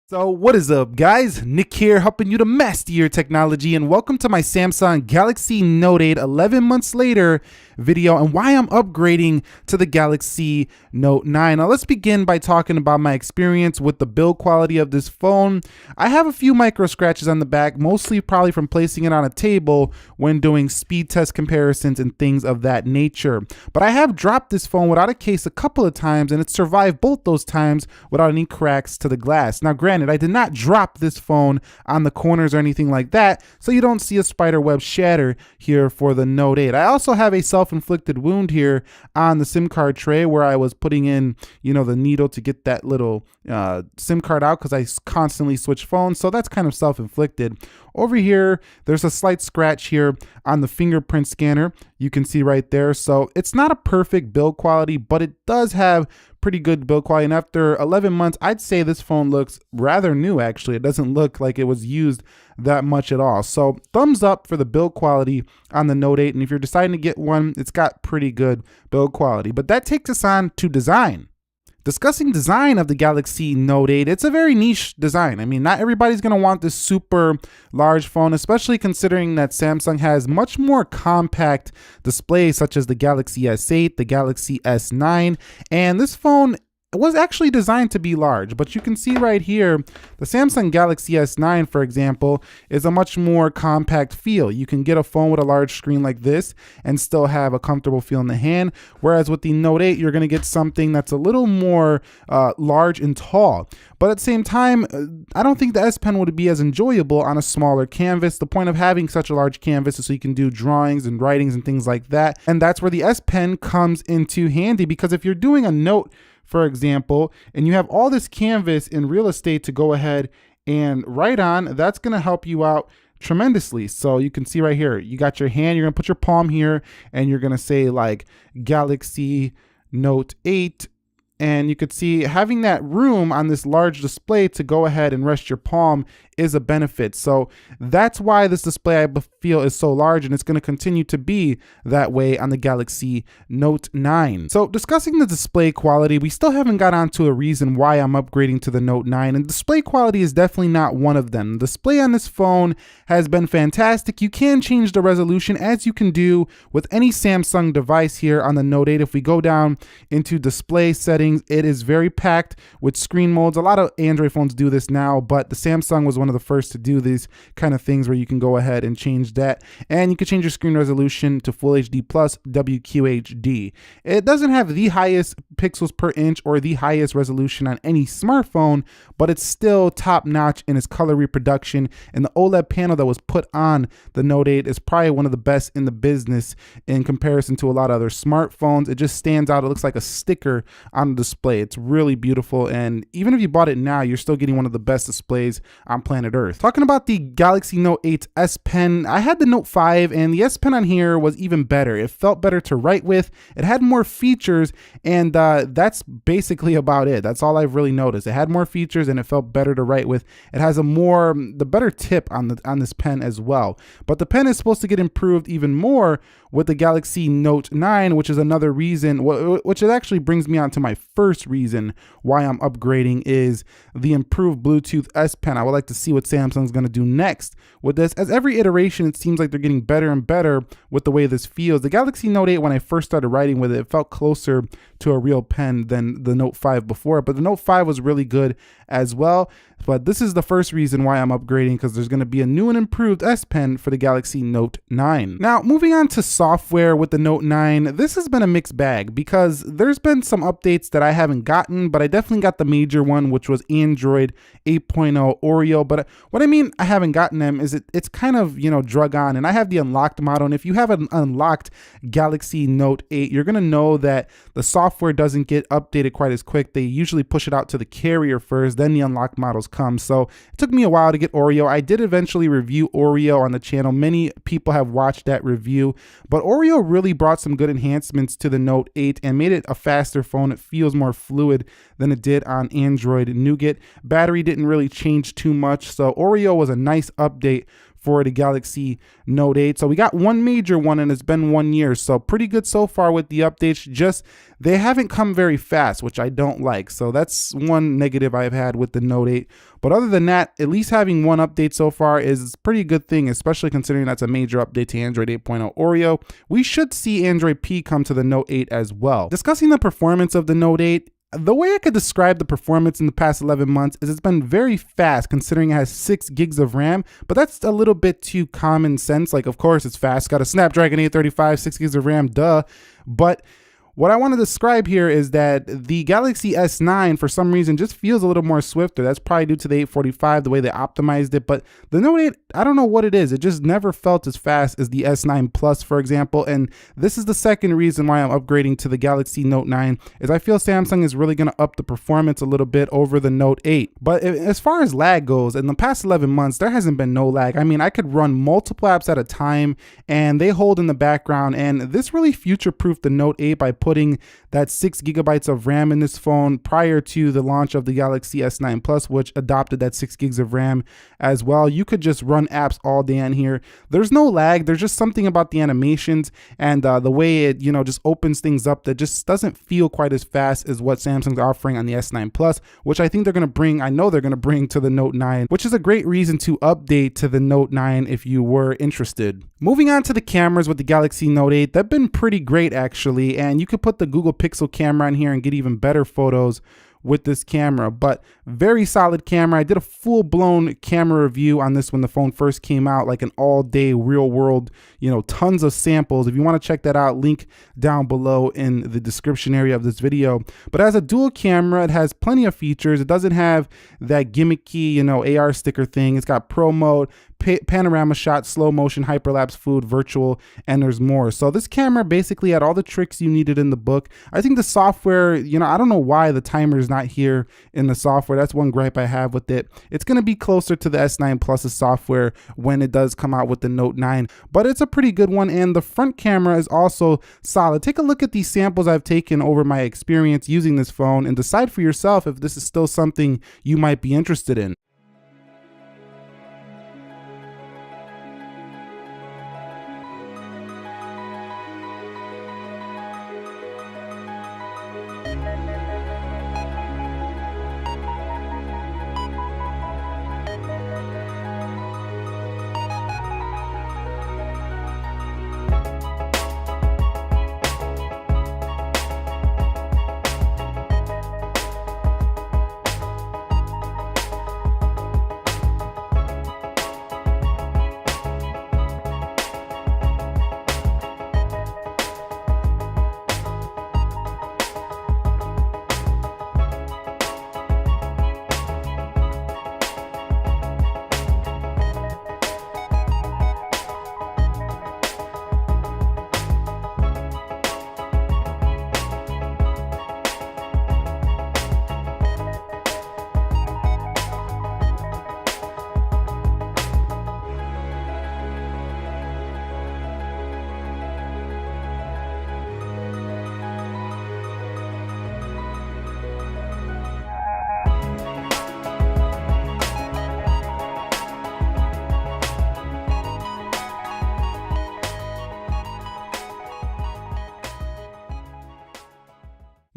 So what is up, guys? Nick here, helping you to master your technology, and welcome to my Samsung Galaxy Note 8 11 months later video and why I'm upgrading to the Galaxy Note 9. Now let's begin by talking about my experience with the build quality of this phone. I have a few micro scratches on the back, mostly probably from placing it on a table when doing speed test comparisons and things of that nature. But I have dropped this phone without a case a couple of times, and it survived both those times without any cracks to the glass. Now granted, I did not drop this phone on the corners or anything like that, so you don't see a spider web shatter here for the Note 8. I also have a self-inflicted wound here on the SIM card tray where I was putting in, the needle to get that little SIM card out because I constantly switch phones, so that's kind of self-inflicted. Over here, there's a slight scratch here on the fingerprint scanner. You can see right there. So it's not a perfect build quality, but it does have pretty good build quality. And after 11 months, I'd say this phone looks rather new, actually. It doesn't look like it was used that much at all. So thumbs up for the build quality on the Note 8. And if you're deciding to get one, it's got pretty good build quality. But that takes us on to design. Discussing design of the Galaxy Note 8, it's a very niche design. I mean, not everybody's going to want this super large phone, especially considering that Samsung has much more compact displays such as the Galaxy S8, the Galaxy S9, and this phone was actually designed to be large, but you can see right here, the Samsung Galaxy S9, for example, is a much more compact feel. You can get a phone with a large screen like this and still have a comfortable feel in the hand, whereas with the Note 8, you're going to get something that's a little more large and tall. But at the same time, I don't think the S Pen would be as enjoyable on a smaller canvas. The point of having such a large canvas is so you can do drawings and writings and things like that, and that's where the S Pen comes into handy, because if you're doing a note, for example, and you have all this canvas in real estate to go ahead and write on, that's going to help you out tremendously. So you can see right here, you got your hand, you're going to put your palm here, and you're going to say like Galaxy Note 8. And you could see having that room on this large display to go ahead and rest your palm is a benefit. So that's why this display, I feel, is so large, and it's going to continue to be that way on the Galaxy Note 9. So discussing the display quality, we still haven't got onto a reason why I'm upgrading to the Note 9, and display quality is definitely not one of them. The display on this phone has been fantastic. You can change the resolution, as you can do with any Samsung device here on the Note 8. If we go down into display settings, it is very packed with screen modes. A lot of Android phones do this now, but the Samsung was one of the first to do these kind of things where you can go ahead and change that. And you can change your screen resolution to Full HD plus WQHD. It doesn't have the highest pixels per inch or the highest resolution on any smartphone, but it's still top notch in its color reproduction. And the OLED panel that was put on the Note 8 is probably one of the best in the business in comparison to a lot of other smartphones. It just stands out. It looks like a sticker on the display. It's really beautiful, and even if you bought it now, you're still getting one of the best displays on planet Earth. Talking about the Galaxy Note 8 S Pen, I had the Note 5, and the S Pen on here was even better. It felt better to write with. It had more features, and that's basically about it. That's all I've really noticed. It had more features, and it felt better to write with. It has the better tip on this pen as well. But the pen is supposed to get improved even more with the Galaxy Note 9, which is another reason, which it actually brings me on to my first reason why I'm upgrading, is the improved Bluetooth S Pen. I would like to see what Samsung's going to do next with this. As every iteration, it seems like they're getting better and better with the way this feels. The Galaxy Note 8, when I first started writing with it, it felt closer to a real pen than the Note 5 before, but the Note 5 was really good as well. But this is the first reason why I'm upgrading, because there's going to be a new and improved S Pen for the Galaxy Note 9. Now, moving on to software with the Note 9, this has been a mixed bag because there's been some updates that I haven't gotten, but I definitely got the major one, which was Android 8.0 Oreo. But what I mean I haven't gotten them is it's kind of, drug on, and I have the unlocked model. And if you have an unlocked Galaxy Note 8, you're going to know that the software doesn't get updated quite as quick. They usually push it out to the carrier first, then the unlocked models come. So it took me a while to get Oreo. I did eventually review Oreo on the channel. Many people have watched that review, but Oreo really brought some good enhancements to the Note 8 and made it a faster phone. It feels more fluid than it did on Android Nougat. Battery didn't really change too much, so Oreo was a nice update for the Galaxy Note 8. So we got one major one, and it's been 1 year. So pretty good so far with the updates. Just they haven't come very fast, which I don't like. So that's one negative I've had with the Note 8. But other than that, at least having one update so far is a pretty good thing, especially considering that's a major update to Android 8.0 Oreo. We should see Android P come to the Note 8 as well. Discussing the performance of the Note 8, the way I could describe the performance in the past 11 months is it's been very fast considering it has 6 gigs of RAM, but that's a little bit too common sense. Like, of course, it's fast. Got a Snapdragon 835, 6 gigs of RAM, duh. But what I want to describe here is that the Galaxy S9 for some reason just feels a little more swifter. That's probably due to the 845, the way they optimized it. But the Note 8, I don't know what it is. It just never felt as fast as the S9 Plus, for example. And this is the second reason why I'm upgrading to the Galaxy Note 9, is I feel Samsung is really going to up the performance a little bit over the Note 8. But as far as lag goes, in the past 11 months, there hasn't been no lag. I mean, I could run multiple apps at a time and they hold in the background. And this really future-proofed the Note 8 by putting that 6 gigabytes of RAM in this phone prior to the launch of the Galaxy S9 Plus, which adopted that 6 gigs of RAM as well. You could just run apps all day on here. There's no lag. There's just something about the animations and the way it, just opens things up that just doesn't feel quite as fast as what Samsung's offering on the S9 Plus, which I think they're going to bring, I know they're going to bring to the Note 9, which is a great reason to update to the Note 9 if you were interested. Moving on to the cameras with the Galaxy Note 8, they've been pretty great actually, and you could put the Google Pixel camera on here and get even better photos with this camera, but very solid camera. I did a full-blown camera review on this when the phone first came out, like an all-day real world, tons of samples. If you want to check that out, link down below in the description area of this video. But as a dual camera, it has plenty of features. It doesn't have that gimmicky, AR sticker thing. It's got pro mode, panorama shot, slow motion, hyperlapse, food, virtual, and there's more. So this camera basically had all the tricks you needed in the book. I think the software, I don't know why the timer is not here in the software. That's one gripe I have with it. It's going to be closer to the S9 Plus's software when it does come out with the Note 9, but it's a pretty good one. And the front camera is also solid. Take a look at these samples I've taken over my experience using this phone and decide for yourself if this is still something you might be interested in.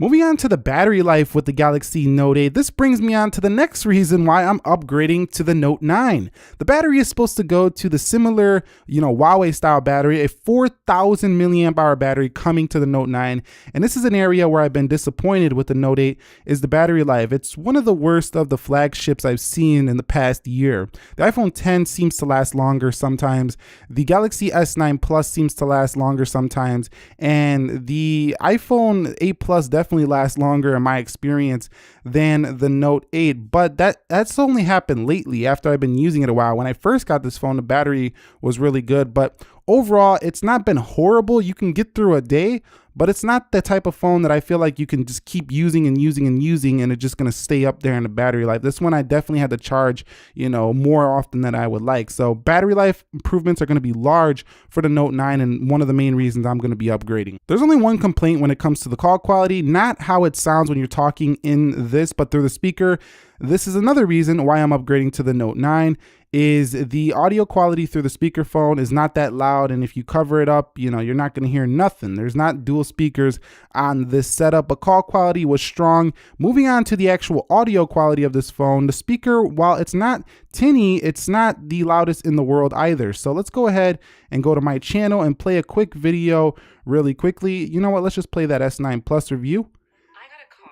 Moving on to the battery life with the Galaxy Note 8, this brings me on to the next reason why I'm upgrading to the Note 9. The battery is supposed to go to the similar, Huawei style battery, a 4,000 milliamp hour battery coming to the Note 9. And this is an area where I've been disappointed with the Note 8 is the battery life. It's one of the worst of the flagships I've seen in the past year. The iPhone X seems to last longer sometimes. The Galaxy S9 Plus seems to last longer sometimes. And the iPhone 8 Plus definitely lasts longer in my experience than the Note 8, but that's only happened lately after I've been using it a while. When I first got this phone, the battery was really good, but overall it's not been horrible. You can get through a day, but it's not the type of phone that I feel like you can just keep using and using and using and it's just going to stay up there in the battery life. This one I definitely had to charge, more often than I would like. So battery life improvements are going to be large for the Note 9 and one of the main reasons I'm going to be upgrading. There's only one complaint when it comes to the call quality, not how it sounds when you're talking in this, but through the speaker. this is another reason why I'm upgrading to the Note 9. Is the audio quality through the speakerphone is not that loud, and if you cover it up, you know, you're not going to hear nothing. There's not dual speakers on this setup, but call quality was strong. Moving on to the actual audio quality of this phone, the speaker, while it's not tinny, it's not the loudest in the world either. So let's go ahead and go to my channel and play a quick video really quickly. You know what, let's just play that S9 Plus review.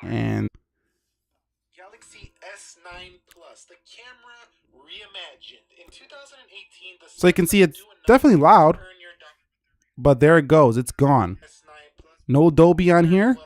And Galaxy S9 Plus, the camera reimagined. In 2018, so you can see it's definitely loud, but there it goes, it's gone. No Dolby on here.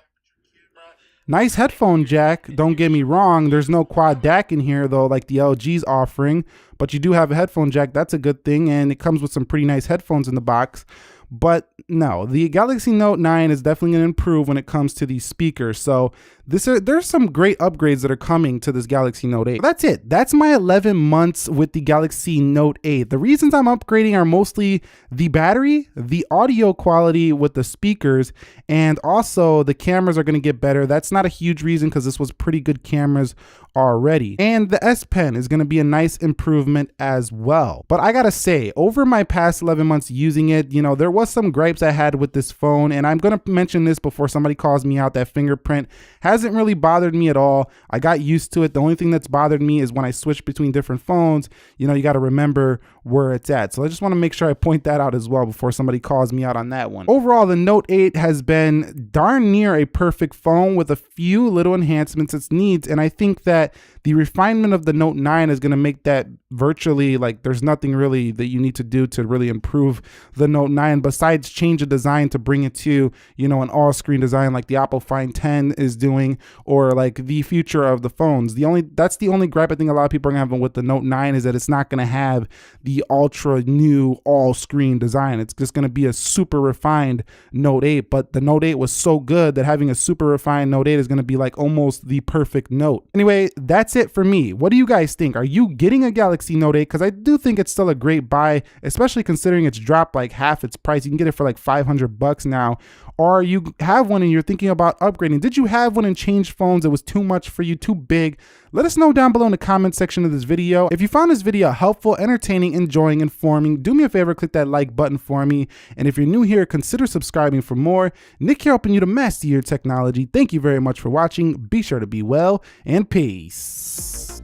Nice headphone jack, don't get me wrong. There's no quad DAC in here though, like the LG's offering, but you do have a headphone jack. That's a good thing, and it comes with some pretty nice headphones in the box. But no, the Galaxy Note 9 is definitely going to improve when it comes to these speakers. So there's some great upgrades that are coming to this Galaxy Note 8. That's it. That's my 11 months with the Galaxy Note 8. The reasons I'm upgrading are mostly the battery, the audio quality with the speakers, and also the cameras are going to get better. That's not a huge reason because this was pretty good cameras already. And the S Pen is going to be a nice improvement as well. But I got to say, over my past 11 months using it, you know, there was some gripes I had with this phone, and I'm going to mention this before somebody calls me out. That fingerprint hasn't really bothered me at all. I got used to it. The only thing that's bothered me is when I switch between different phones, you know, you got to remember where it's at. So I just want to make sure I point that out as well before somebody calls me out on that one. Overall, the Note 8 has been darn near a perfect phone with a few little enhancements it needs, and I think that the refinement of the Note 9 is going to make that virtually, like, there's nothing really that you need to do to really improve the Note 9 besides change the design to bring it to, you know, an all-screen design like the Apple Find 10 is doing, or like the future of the phones. That's the only gripe I think a lot of people are having with the Note 9 is that it's not going to have the ultra new all-screen design. It's just going to be a super refined Note 8, but the Note 8 was so good that having a super refined Note 8 is going to be like almost the perfect Note. Anyway, that's it for me. What do you guys think? Are you getting a Galaxy Note 8? Because I do think it's still a great buy, especially considering it's dropped like half its price. You can get it for like $500 now. Or you have one and you're thinking about upgrading. Did you have one and change phones? It was too much for you, too big? Let us know down below in the comment section of this video. If you found this video helpful, entertaining, enjoying, informing, do me a favor, click that like button for me. And if you're new here, consider subscribing for more. Nick here, helping you to master your technology. Thank you very much for watching. Be sure to be well, and peace.